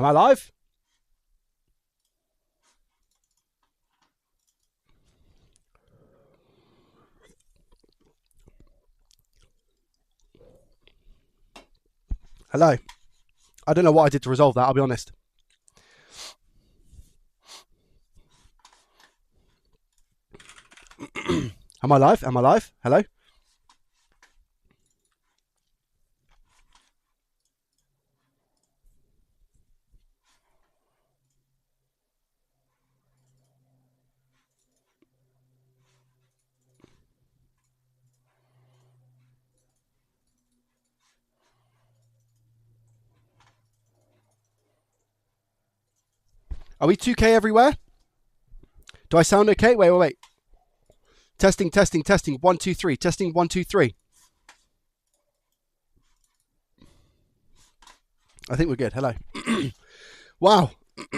Am I live? Hello. I don't know what I did to resolve that, I'll be honest. Am I live? Am I live? Hello? Are we 2K everywhere? Do I sound okay? Wait. Testing. 1, 2, 3. Testing 1, 2, 3. I think we're good. Hello. Wow.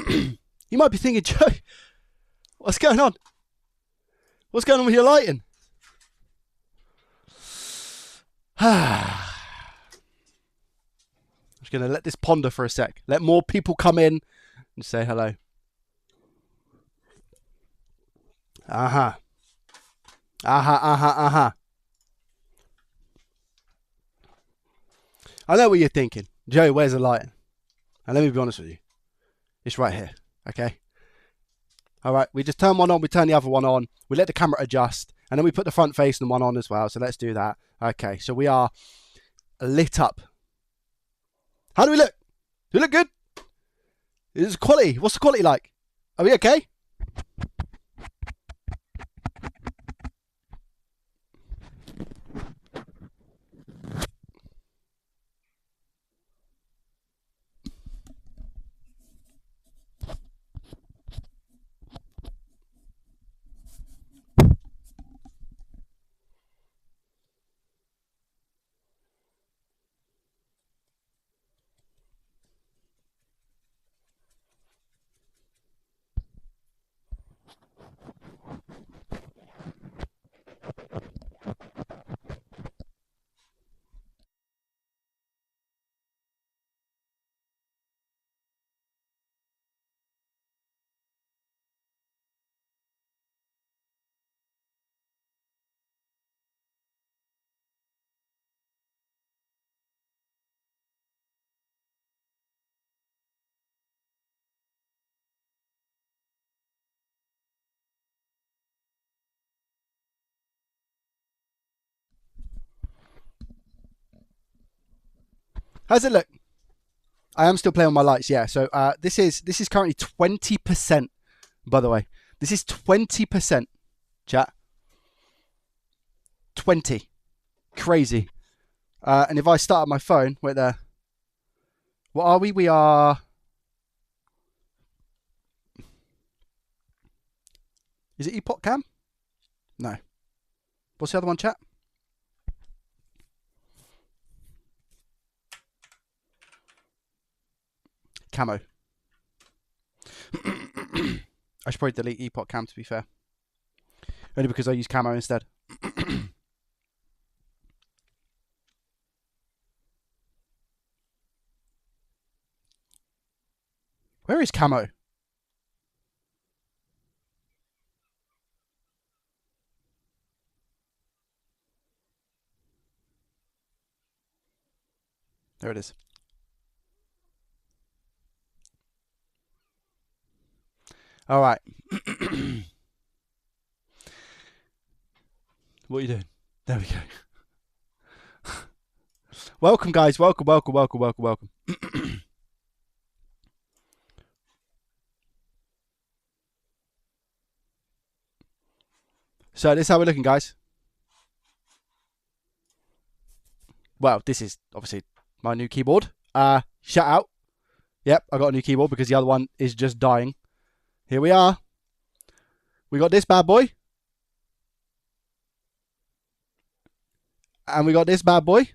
You might be thinking, Joe, what's going on? What's going on with your lighting? I'm just going to let this ponder for a sec. Let more people come in and say hello. I know what you're thinking. Joe, where's the lighting? And let me be honest with you. It's right here. Okay? Alright, we just turn one on, we turn the other one on, we let the camera adjust, and then we put the front facing one on as well. So let's do that. Okay, so we are lit up. How do we look? Do we look good? Is quality? What's the quality like? Are we okay? How's it look? I am still playing on my lights, yeah. So this is currently 20%, by the way. This is 20%, chat. 20. Crazy. And if I start my phone, wait there. What are we? We are... Is it Epoch Cam? No. What's the other one, chat? Camo. I should probably delete Epoch Cam, to be fair. Only because I use camo instead. Where is camo? There it is. All right. What are you doing? There we go. Welcome, guys. Welcome. So this is how we're looking, guys. Well, this is obviously my new keyboard. Shout out. Yep, I got a new keyboard because the other one is just dying. Here we are. We got this bad boy. And we got this bad boy,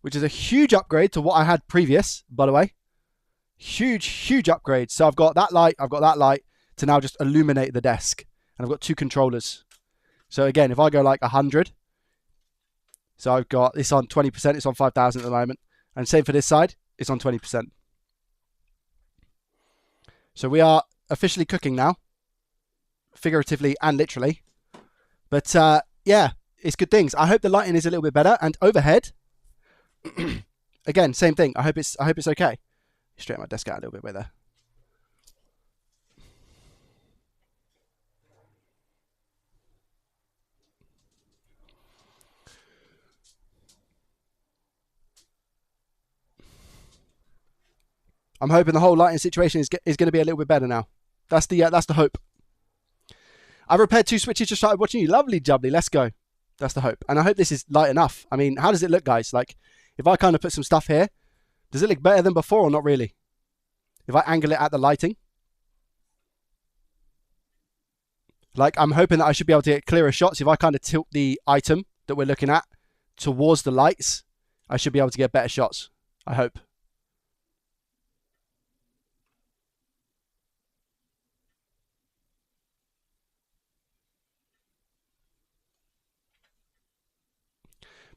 which is a huge upgrade to what I had previous, by the way. Huge upgrade. So I've got that light to now just illuminate the desk. And I've got 2 controllers. So again, if I go like 100, so I've got this on 20%, it's on 5,000 at the moment. And same for this side, it's on 20%. So we are officially cooking now, figuratively and literally. But yeah, it's good things. I hope the lighting is a little bit better. And overhead, again, same thing. I hope it's okay. Straighten my desk out a little bit with there. I'm hoping the whole lighting situation is going to be a little bit better now. That's the hope. I've repaired 2 switches, just started watching you. Lovely jubbly, let's go. That's the hope. And I hope this is light enough. I mean, how does it look, guys? Like, if I kind of put some stuff here, does it look better than before or not really? If I angle it at the lighting. Like, I'm hoping that I should be able to get clearer shots. If I kind of tilt the item that we're looking at towards the lights, I should be able to get better shots. I hope.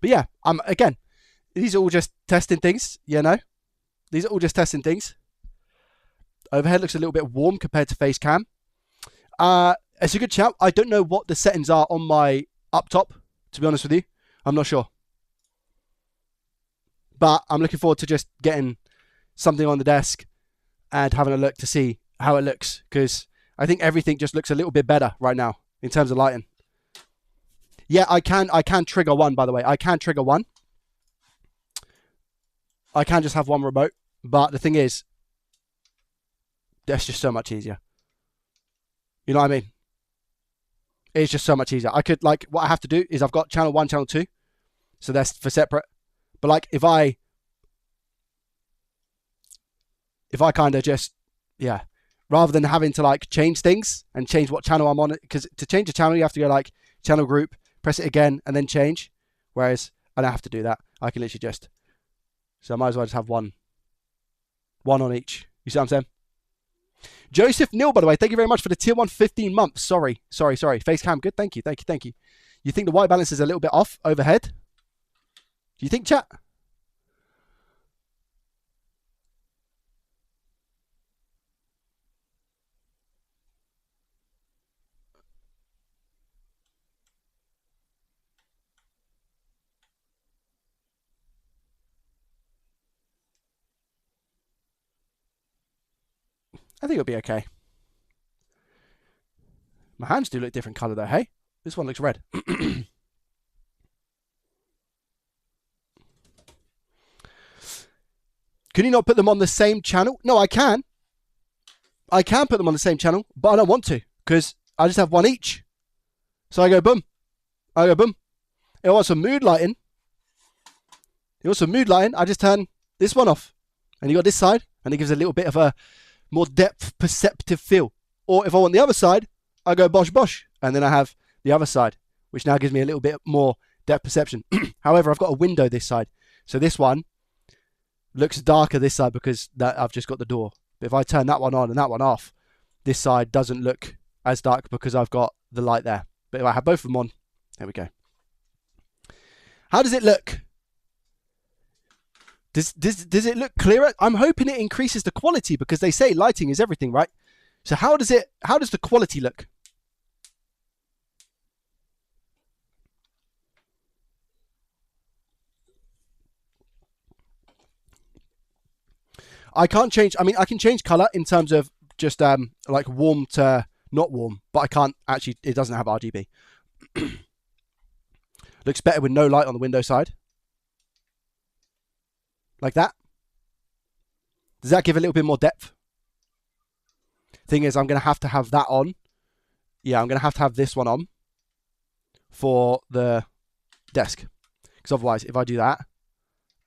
But yeah, again, these are all just testing things, you know? These are all just testing things. Overhead looks a little bit warm compared to face cam. It's a good shout. I don't know what the settings are on my up top, to be honest with you. I'm not sure. But I'm looking forward to just getting something on the desk and having a look to see how it looks. Because I think everything just looks a little bit better right now in terms of lighting. Yeah, I can trigger one, by the way. I can trigger one. I can just have one remote. But the thing is, that's just so much easier. You know what I mean? It's just so much easier. I could, like, what I have to do is I've got channel 1, channel 2. So that's for separate. But like, if I kind of just, yeah, rather than having to like change things and change what channel I'm on, because to change a channel, you have to go like channel group, press it again, and then change. Whereas I don't have to do that. I can literally just, so I might as well just have one on each. You see what I'm saying? Joseph Neal, by the way, thank you very much for the tier 1 15 months. Sorry. Face cam, good. Thank you. You think the white balance is a little bit off overhead? Do you think, chat? I think it'll be okay. My hands do look different colour though, hey? This one looks red. Can you not put them on the same channel? No, I can. I can put them on the same channel, but I don't want to because I just have one each. So I go boom. It wants some mood lighting. I just turn this one off. And you got this side, and it gives a little bit of a more depth perceptive feel. Or if I want the other side, I go bosh, and then I have the other side, which now gives me a little bit more depth perception. However, I've got a window this side. So this one looks darker this side because I've just got the door. But if I turn that one on and that one off, this side doesn't look as dark because I've got the light there. But if I have both of them on, there we go. How does it look? Does it look clearer? I'm hoping it increases the quality because they say lighting is everything, right? So how does the quality look? I can't change. I mean, I can change color in terms of just like warm to not warm, but I can't actually. It doesn't have RGB. Looks better with no light on the window side, like that. Does that give a little bit more depth? Thing is, I'm gonna have to have that on. Yeah, I'm gonna have to have this one on for the desk, because otherwise, if I do that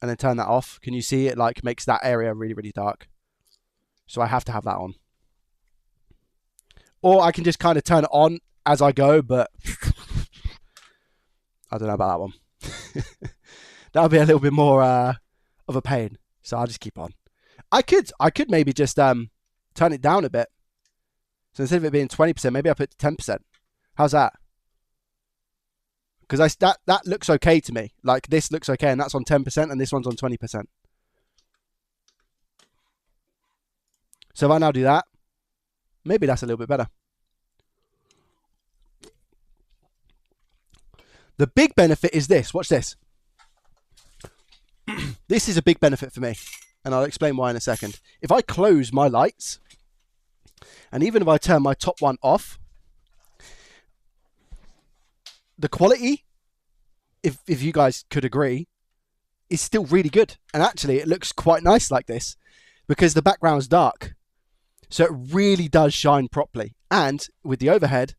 and then turn that off, can you see it like makes that area really, really dark? So I have to have that on. Or I can just kind of turn it on as I go, but I don't know about that one. That would be a little bit more of a pain. So I'll just keep on. I could maybe just turn it down a bit. So instead of it being 20%, maybe I put 10%. How's that? Because that looks okay to me. Like this looks okay, and that's on 10%, and this one's on 20%. So if I now do that, Maybe that's a little bit better. The big benefit is this. Watch this. This is a big benefit for me, and I'll explain why in a second. If I close my lights, and even if I turn my top one off, the quality, if you guys could agree, is still really good. And actually, it looks quite nice like this because the background's dark. So it really does shine properly. And with the overhead,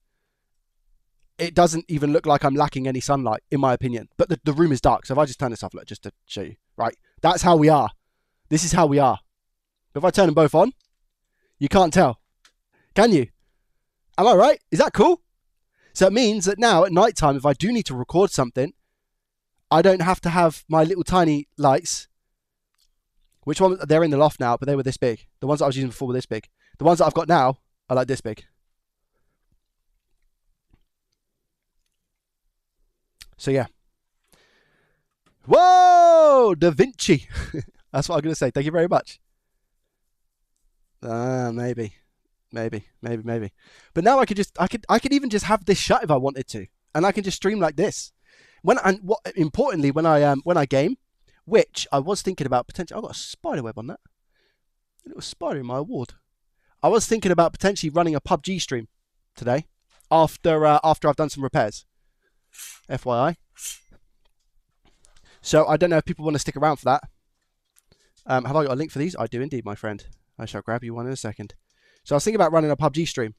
it doesn't even look like I'm lacking any sunlight, in my opinion. But the room is dark. So if I just turn this off, look, just to show you, right? That's how we are. This is how we are. But if I turn them both on, you can't tell. Can you? Am I right? Is that cool? So it means that now at night time, if I do need to record something, I don't have to have my little tiny lights. Which one? They're in the loft now, but they were this big. The ones that I was using before were this big. The ones that I've got now are like this big. So yeah. Whoa! Da Vinci. That's what I'm going to say. Thank you very much. Maybe. But now I could even just have this shut if I wanted to, and I can just stream like this. Importantly, when I game, which I was thinking about potentially. I've got a spider web on that. A little spider in my award. I was thinking about potentially running a PUBG stream today after I've done some repairs. FYI. So I don't know if people want to stick around for that. Have I got a link for these? I do indeed, my friend. I shall grab you one in a second. So I was thinking about running a PUBG stream.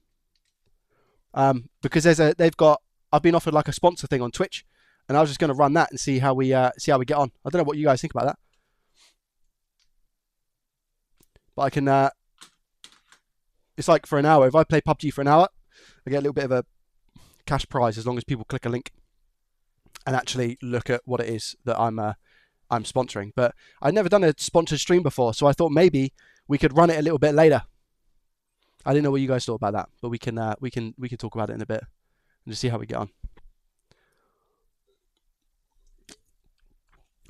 Because I've been offered like a sponsor thing on Twitch, and I was just going to run that and see how we get on. I don't know what you guys think about that. But I can it's like for an hour. If I play PUBG for an hour, I get a little bit of a cash prize as long as people click a link and actually look at what it is that I'm sponsoring. But I've never done a sponsored stream before, so I thought maybe we could run it a little bit later. I didn't know what you guys thought about that, but we can talk about it in a bit and just see how we get on.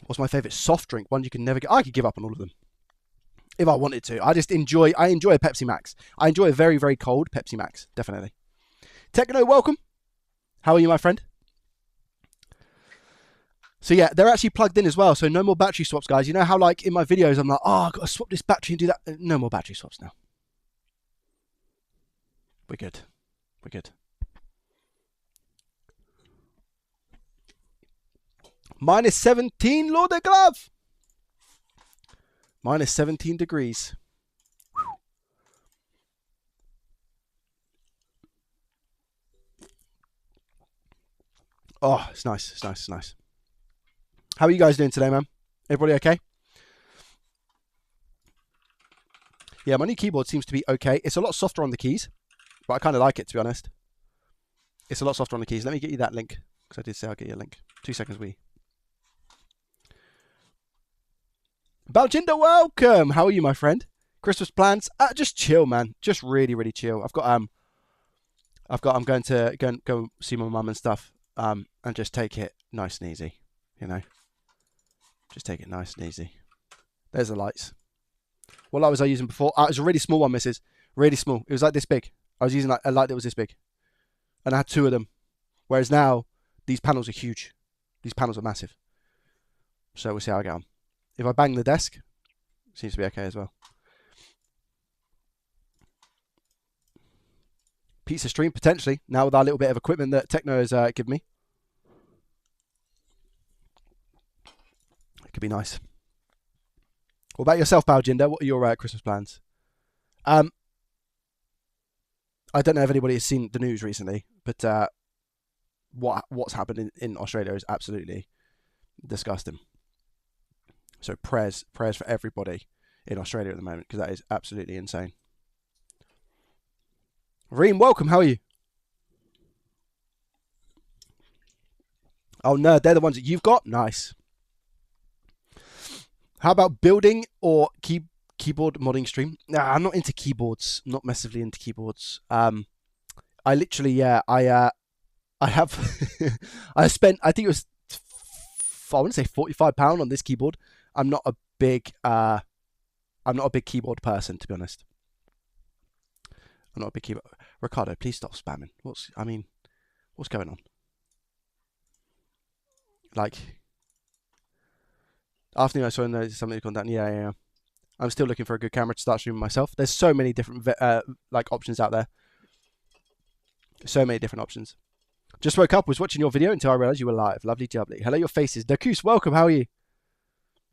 What's my favourite soft drink? One you can never get. I could give up on all of them if I wanted to. I enjoy a Pepsi Max. I enjoy a very, very cold Pepsi Max, definitely. Techno, welcome. How are you, my friend? So yeah, they're actually plugged in as well, so no more battery swaps, guys. You know how like in my videos I'm like, oh, I've got to swap this battery and do that. No more battery swaps now. We're good. We're good. Minus 17, Lord of Glove. Minus 17 degrees. Oh, it's nice. It's nice. It's nice. How are you guys doing today, man? Everybody okay? Yeah, my new keyboard seems to be okay. It's a lot softer on the keys, but I kind of like it, to be honest. It's a lot softer on the keys. Let me get you that link, because I did say I'll get you a link. 2 seconds, wee. Baljinder, welcome. How are you, my friend? Christmas plans? Just chill, man. Just really, really chill. I'm going to go see my mum and stuff, and just take it nice and easy, you know. Just take it nice and easy. There's the lights. What light was I using before? It was a really small one, missus. Really small. It was like this big. I was using like a light that was this big. And I had 2 of them. Whereas now, these panels are huge. These panels are massive. So we'll see how I get on. If I bang the desk, it seems to be okay as well. Pizza stream, potentially. Now with our little bit of equipment that Techno has given me. Could be nice. What about yourself, Baljinder? What are your Christmas plans? I don't know if anybody has seen the news recently, but what's happened in Australia is absolutely disgusting. So prayers for everybody in Australia at the moment, because that is absolutely insane. Reem, welcome. How are you? Oh no, they're the ones that you've got. Nice. How about building or keyboard modding stream? Nah, I'm not into keyboards. I'm not massively into keyboards. I literally, I have, I spent, I think it was, I want to say £45 on this keyboard. I'm not a big keyboard person, to be honest. I'm not a big keeper. Ricardo, please stop spamming. What's going on? Like, afternoon I saw something gone down. Yeah. I'm still looking for a good camera to start streaming myself. There's so many different like options out there. So many different options. Just woke up, was watching your video until I realised you were live. Lovely jubbly. Hello, your faces. Dakus, welcome. How are you?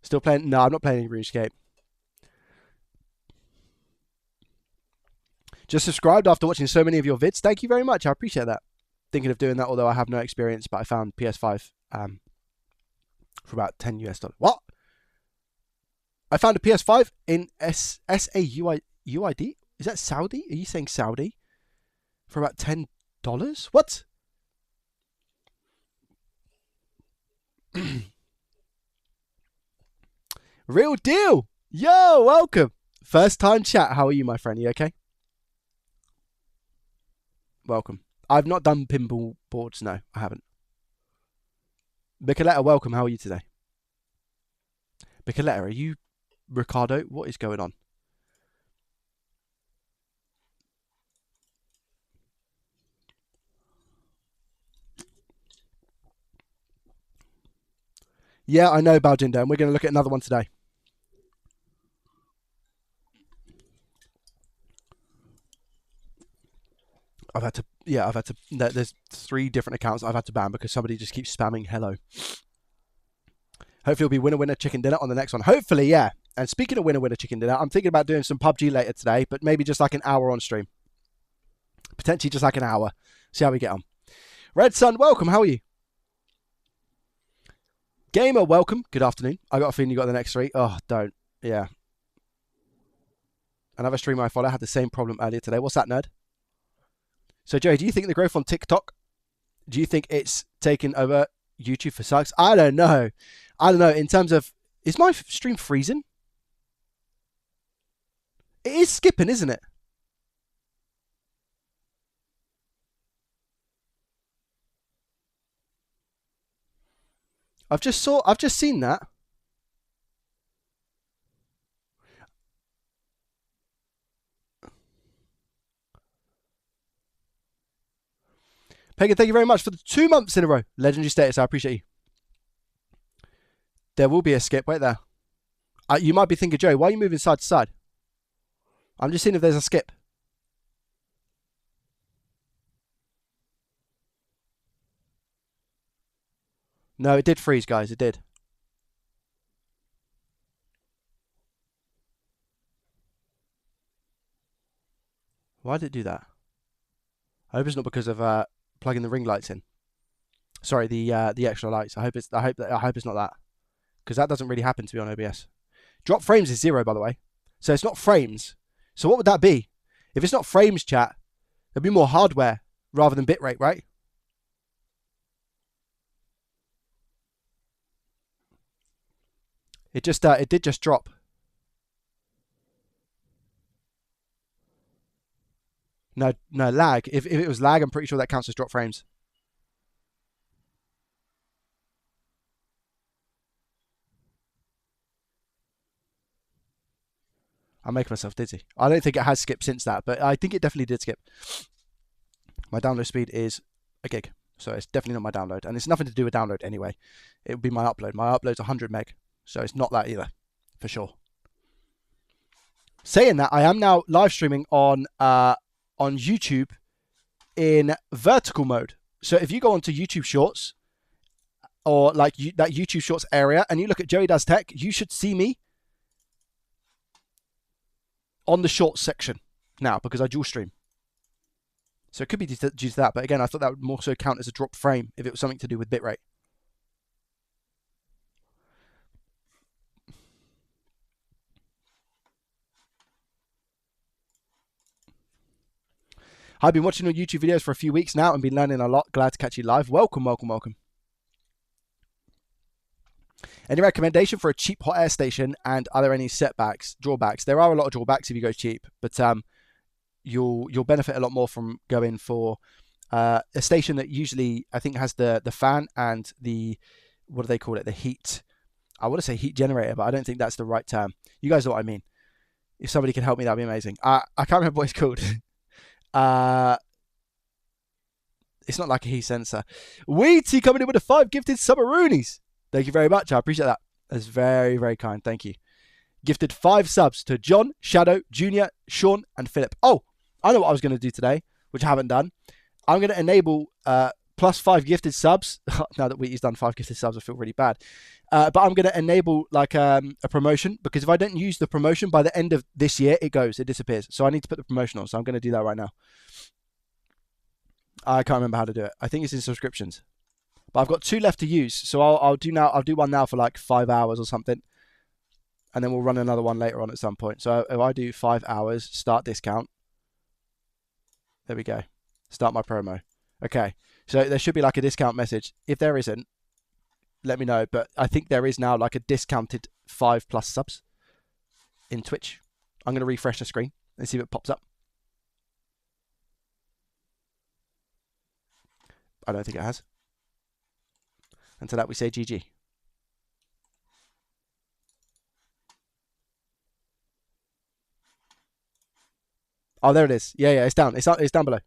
Still playing? No, I'm not playing any RuneScape. Just subscribed after watching so many of your vids. Thank you very much. I appreciate that. Thinking of doing that, although I have no experience, but I found PS5 for about $10 US. What? I found a PS5 in SAUID. Is that Saudi? Are you saying Saudi? For about $10? What? Real deal. Yo, welcome. First time chat. How are you, my friend? You okay? Welcome. I've not done pinball boards. No, I haven't. Bicoletta, welcome. How are you today? Bicoletta, are you Ricardo? What is going on? Yeah, I know, Baljinder, and we're going to look at another one today. I've had to, there's 3 different accounts I've had to ban because somebody just keeps spamming hello. Hopefully it'll be winner chicken dinner on the next one. Hopefully, yeah. And speaking of winner chicken dinner, I'm thinking about doing some PUBG later today, but maybe just like an hour on stream. Potentially just like an hour. See how we get on. Red Sun, welcome. How are you? Gamer, welcome. Good afternoon. I got a feeling you got the next 3. Oh, don't. Yeah. Another streamer I follow had the same problem earlier today. What's that, nerd? So, Joey, do you think the growth on TikTok, do you think it's taken over YouTube for sucks? I don't know. In terms of, is my stream freezing? It is skipping, isn't it? I've just seen that. Pagan, thank you very much for the 2 months in a row. Legendary status, I appreciate you. There will be a skip. Wait there. You might be thinking, Joey, why are you moving side to side? I'm just seeing if there's a skip. No, it did freeze, guys. It did. Why did it do that? I hope it's not because of plugging the ring lights in. Sorry, the extra lights. I hope it's not that, because that doesn't really happen to me on OBS. Drop frames is 0, by the way, so it's not frames. So what would that be? If it's not frames, chat, there'd be more hardware rather than bitrate, right? It did just drop. No, lag. If it was lag, I'm pretty sure that counts as drop frames. I'm making myself dizzy. I don't think it has skipped since that, but I think it definitely did skip. My download speed is a gig, so it's definitely not my download, and it's nothing to do with download anyway. It would be my upload. My upload's 100 meg, so it's not that either, for sure. Saying that, I am now live streaming on YouTube in vertical mode. So if you go onto YouTube Shorts, or like that YouTube Shorts area, and you look at Joey Does Tech, you should see me on the Shorts section now, because I dual stream. So it could be due to that, but again, I thought that would more so count as a drop frame if it was something to do with bitrate. I've been watching your YouTube videos for a few weeks now and been learning a lot. Glad to catch you live. Welcome. Any recommendation for a cheap hot air station, and are there any drawbacks? There are a lot of drawbacks if you go cheap, but you'll benefit a lot more from going for a station that usually, I think, has the fan and the, what do they call it? The heat. I want to say heat generator, but I don't think that's the right term. You guys know what I mean. If somebody can help me, that'd be amazing. I can't remember what it's called. It's not like a heat sensor. Weety coming in with the 5 gifted submaroonies. Thank you very much. I appreciate that. That's very, very kind. Thank you. Gifted 5 subs to John, Shadow, Junior, Sean, and Philip. Oh, I know what I was going to do today, which I haven't done. I'm going to enable plus 5 gifted subs. Now that Wheaty's done 5 gifted subs, I feel really bad. But I'm going to enable like a promotion, because if I don't use the promotion by the end of this year, it disappears. So I need to put the promotion on. So I'm going to do that right now. I can't remember how to do it. I think it's in subscriptions. But I've got 2 left to use. So I'll do one now for like 5 hours or something. And then we'll run another one later on at some point. So if I do 5 hours, start discount. There we go. Start my promo. Okay. So there should be like a discount message. If there isn't, let me know. But I think there is now like a discounted 5+ subs in Twitch. I'm going to refresh the screen and see if it pops up. I don't think it has. And to that we say GG. Oh, there it is. Yeah, it's down. It's down below.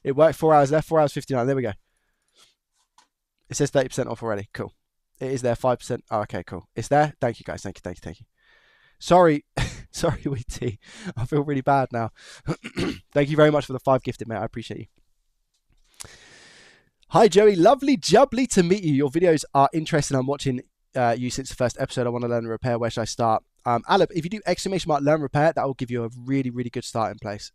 It worked. 4 hours left. 4 hours 59. There we go. It says 30% off already. Cool. It is there. 5%. Oh, okay, cool. It's there. Thank you, guys. Thank you. Sorry. Sorry, Weety. I feel really bad now. Thank you very much for the 5 gifted, mate. I appreciate you. Hi, Joey. Lovely jubbly to meet you. Your videos are interesting. I'm watching you since the first episode. I want to learn repair. Where should I start? Alep, if you do ! Learn repair, that will give you a really, really good starting place.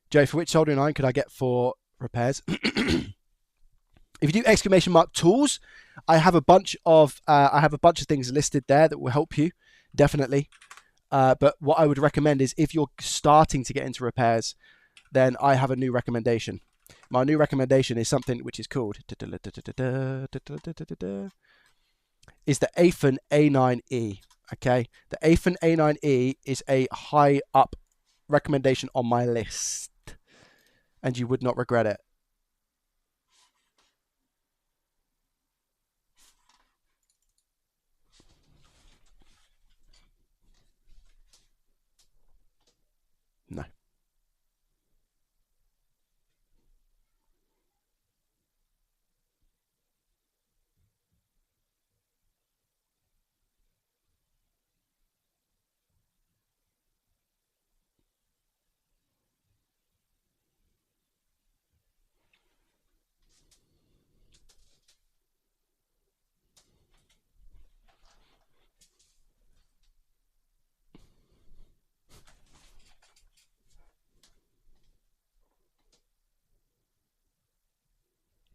Joey, for which soldering iron could I get for repairs? If you do ! Tools, I have a bunch of things listed there that will help you, definitely. But what I would recommend is if you're starting to get into repairs, then I have a new recommendation. My new recommendation is something which is called is the Afen A9E. Okay, the Afen A9E is a high up recommendation on my list, and you would not regret it. No.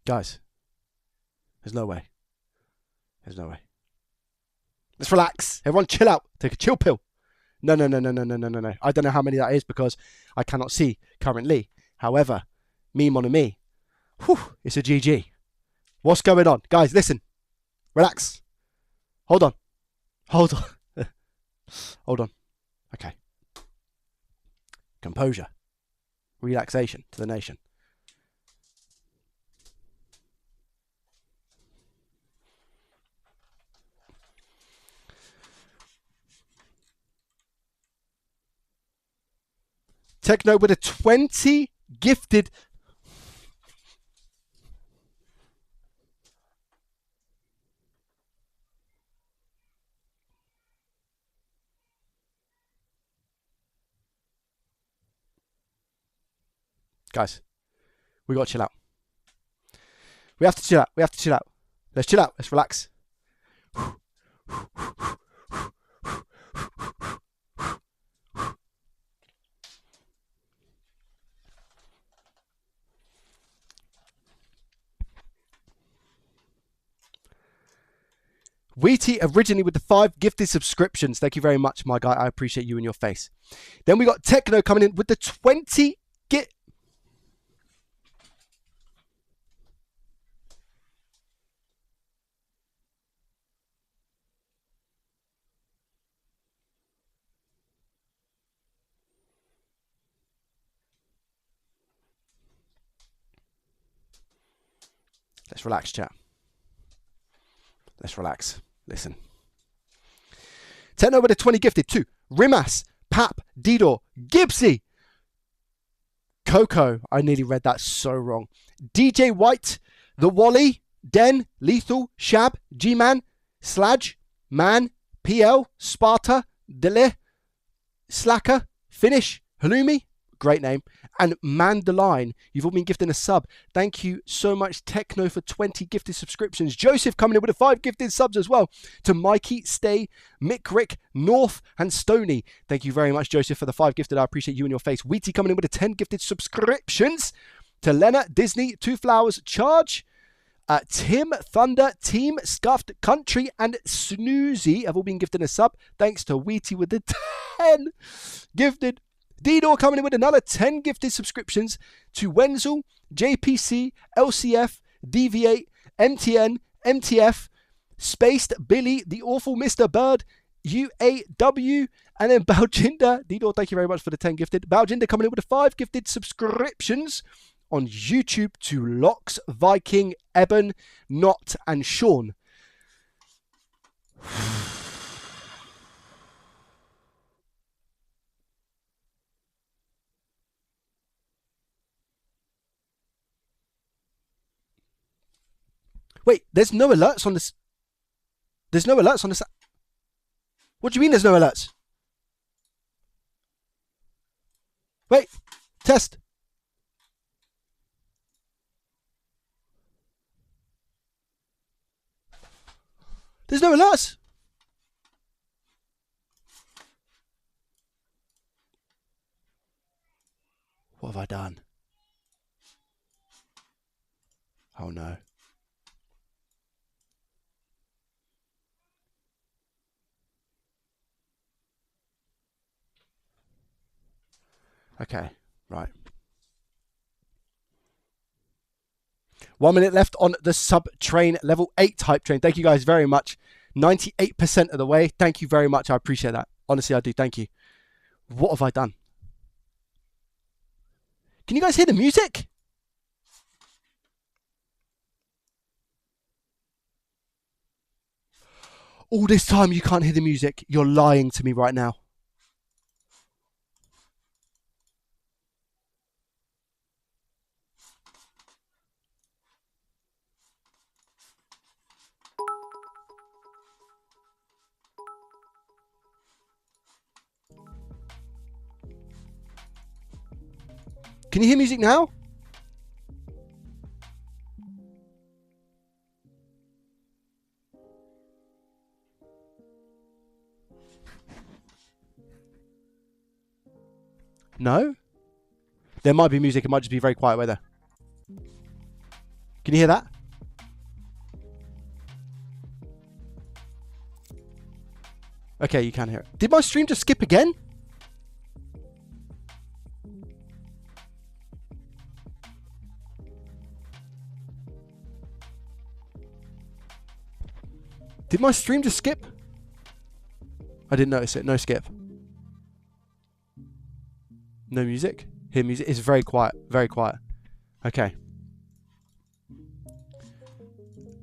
Guys, there's no way. There's no way. Let's relax. Everyone chill out. Take a chill pill. No. I don't know how many that is because I cannot see currently. However, me mon ami. Whew, it's a GG. What's going on? Guys, listen. Relax. Hold on. Hold on. Okay. Composure. Relaxation to the nation. Techno with a 20 gifted. Guys, we got to chill out. We have to chill out. Let's chill out. Let's relax. Weety originally with the 5 gifted subscriptions. Thank you very much, my guy. I appreciate you and your face. Then we got Techno coming in with the 20 git. Let's relax, chat. Let's relax. Listen. Techno with a 20 gifted to Rimas, Pap, Didor, Gibbsy, Coco. I nearly read that so wrong. DJ White, The Wally, Den, Lethal, Shab, G-Man, Sludge, Man, PL, Sparta, Dele, Slacker, Finish, Halloumi, great name, and Mandaline. You've all been gifting a sub. Thank you so much, Techno, for 20 gifted subscriptions. Joseph coming in with a 5 gifted subs as well. To Mikey, Stay, Mick, Rick, North, and Stony. Thank you very much, Joseph, for the 5 gifted. I appreciate you and your face. Wheaty coming in with a 10 gifted subscriptions. To Lena, Disney, 2 Flowers, Charge, Tim, Thunder, Team, Scuffed, Country, and Snoozy have all been gifted a sub. Thanks to Wheaty with the 10 gifted. D-Door coming in with another 10 gifted subscriptions. To Wenzel, JPC, LCF, Deviate, MTN, MTF, Spaced, Billy, The Awful Mr. Bird, UAW, and then Baljinder. D-Door, thank you very much for the 10 gifted. Baljinder coming in with the 5 gifted subscriptions on YouTube to Locks, Viking, Eben, Not, and Sean. Wait, there's no alerts on this. There's no alerts on this. What do you mean there's no alerts? Wait, test. There's no alerts. What have I done? Oh no. Okay, right. 1 minute left on the sub train, level 8 hype train. Thank you guys very much. 98% of the way. Thank you very much. I appreciate that. Honestly, I do. Thank you. What have I done? Can you guys hear the music? All this time you can't hear the music. You're lying to me right now. Can you hear music now? No? There might be music. It might just be very quiet weather. Can you hear that? Okay, you can hear it. Did my stream just skip again? Did my stream just skip? I didn't notice it. No skip. No music? Hear music? It's very quiet. Very quiet. Okay.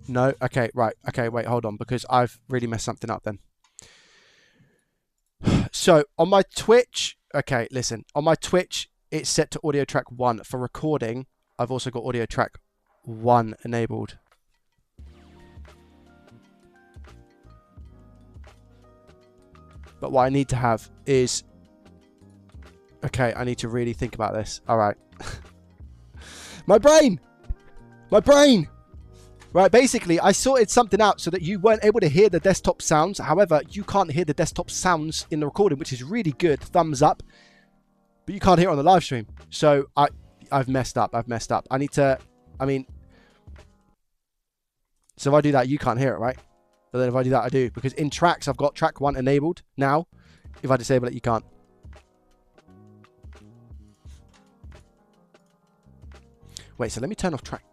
No? Okay, right. Okay, wait, hold on. Because I've really messed something up then. So, on my Twitch... Okay, listen. On my Twitch, it's set to audio track 1. For recording, I've also got audio track 1 enabled. But what I need to have is... Okay, I need to really think about this. All right. My brain! My brain! Right, basically, I sorted something out so that you weren't able to hear the desktop sounds. However, you can't hear the desktop sounds in the recording, which is really good. Thumbs up. But you can't hear it on the live stream. So, I've messed up. I've messed up. I need to... I mean... So if I do that, you can't hear it, right? But then if I do that, I do. Because in tracks, I've got track 1 enabled now. If I disable it, you can't. Wait, so let me turn off track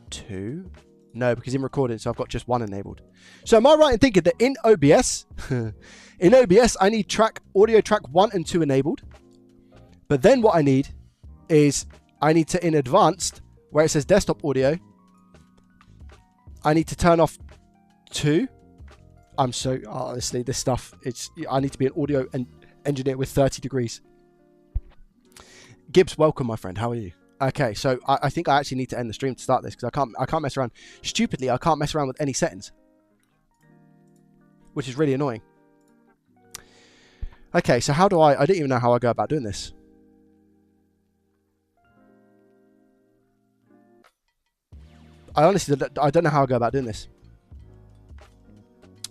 2. No, because in recording, so I've got just 1 enabled. So am I right in thinking that in OBS, in OBS, I need audio track 1 and 2 enabled. But then what I need is, I need to, in advanced, where it says desktop audio, I need to turn off 2. I'm so, honestly, this stuff, I need to be an audio engineer with 30 degrees. Gibbs, welcome, my friend. How are you? Okay, so I think I actually need to end the stream to start this because I can't mess around. Stupidly, I can't mess around with any settings, which is really annoying. Okay, so how do I don't even know how I go about doing this. I honestly I don't know how I go about doing this.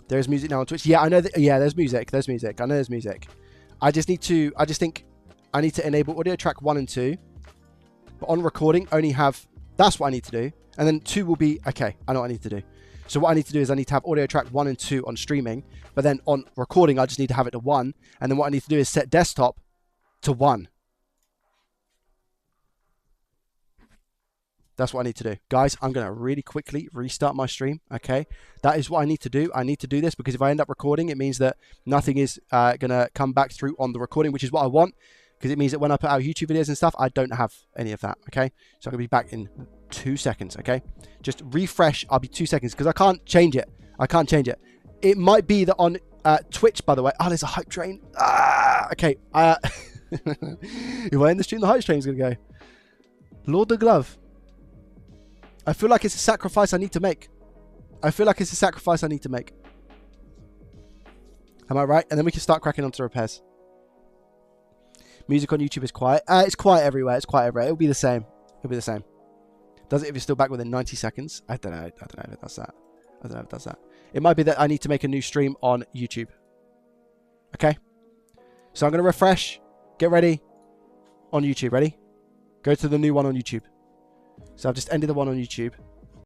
There's music now on Twitch. Yeah, I know that. Yeah, there's music. There's music. I know there's music. I just think I need to enable audio track 1 and 2. But on recording, only have... That's what I need to do. And then 2 will be... Okay, I know what I need to do. So what I need to do is I need to have audio track 1 and 2 on streaming. But then on recording, I just need to have it to 1. And then what I need to do is set desktop to 1. That's what I need to do. Guys, I'm going to really quickly restart my stream, okay? That is what I need to do. I need to do this because if I end up recording, it means that nothing is going to come back through on the recording, which is what I want, because it means that when I put out YouTube videos and stuff, I don't have any of that, okay? So I'm going to be back in 2 seconds, okay? Just refresh. I'll be 2 seconds because I can't change it. I can't change it. It might be that on Twitch, by the way. Oh, there's a hype train. Okay. If I end the stream, the hype train's going to go. Lord the Glove. I feel like it's a sacrifice I need to make. I feel like it's a sacrifice I need to make. Am I right? And then we can start cracking onto repairs. Music on YouTube is quiet. It's quiet everywhere. It's quiet everywhere. It'll be the same. It'll be the same. Does it if you're still back within 90 seconds? I don't know. I don't know if it does that. I don't know if it does that. It might be that I need to make a new stream on YouTube. Okay? So I'm going to refresh. Get ready. On YouTube. Ready? Go to the new one on YouTube. So I've just ended the one on YouTube.